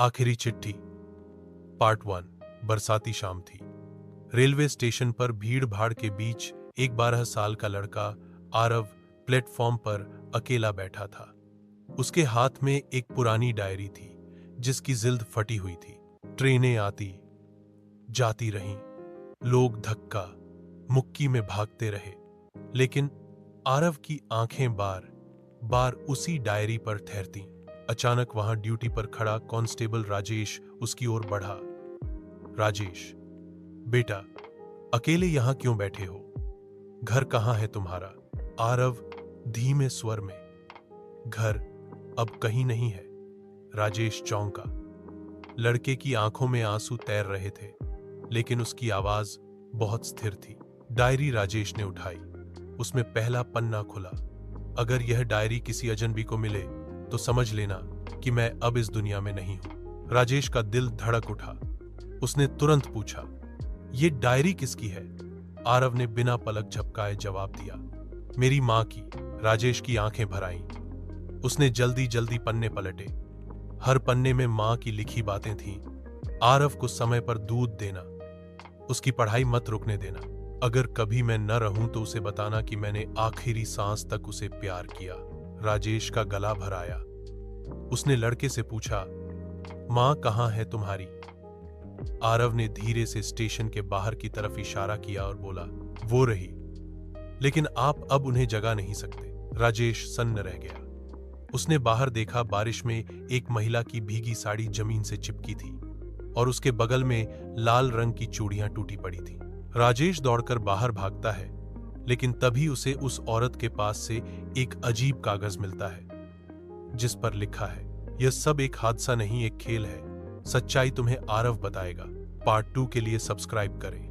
आखिरी चिट्ठी पार्ट 1। बरसाती शाम थी। रेलवे स्टेशन पर भीड़ भाड़ के बीच एक 12 साल का लड़का आरव प्लेटफॉर्म पर अकेला बैठा था। उसके हाथ में एक पुरानी डायरी थी जिसकी जिल्द फटी हुई थी। ट्रेनें आती जाती रहीं, लोग धक्का मुक्की में भागते रहे, लेकिन आरव की आंखें बार बार उसी डायरी पर ठहरती। अचानक वहां ड्यूटी पर खड़ा कांस्टेबल राजेश उसकी ओर बढ़ा। राजेश, बेटा, अकेले यहां क्यों बैठे हो? घर कहां है तुम्हारा? आरव धीमे स्वर में। घर अब कहीं नहीं है। राजेश चौंका। लड़के की आंखों में आंसू तैर रहे थे, लेकिन उसकी आवाज बहुत स्थिर थी। डायरी राजेश ने उठाई। उसमें पहला पन्ना खुला। अगर यह डायरी किसी अजनबी को मिले तो समझ लेना कि मैं अब इस दुनिया में नहीं हूं। राजेश का दिल धड़क उठा। उसने तुरंत पूछा, यह डायरी किसकी है? आरव ने बिना पलक झपकाए जवाब दिया, मेरी मां की। राजेश की आंखें भर आईं। उसने जल्दी जल्दी पन्ने पलटे। हर पन्ने में मां की लिखी बातें थीं। आरव को समय पर दूध देना, उसकी पढ़ाई मत रुकने देना, अगर कभी मैं न रहूं तो उसे बताना कि मैंने आखिरी सांस तक उसे प्यार किया। राजेश का गला भर आया। उसने लड़के से पूछा, मां कहां है तुम्हारी? आरव ने धीरे से स्टेशन के बाहर की तरफ इशारा किया और बोला, वो रही, लेकिन आप अब उन्हें जगा नहीं सकते। राजेश सन्न रह गया। उसने बाहर देखा। बारिश में एक महिला की भीगी साड़ी जमीन से चिपकी थी और उसके बगल में लाल रंग की चूड़ियां टूटी पड़ी थी। राजेश दौड़कर बाहर भागता है, लेकिन तभी उसे उस औरत के पास से एक अजीब कागज मिलता है जिस पर लिखा है, यह सब एक हादसा नहीं, एक खेल है। सच्चाई तुम्हें आरव बताएगा। पार्ट 2 के लिए सब्सक्राइब करें।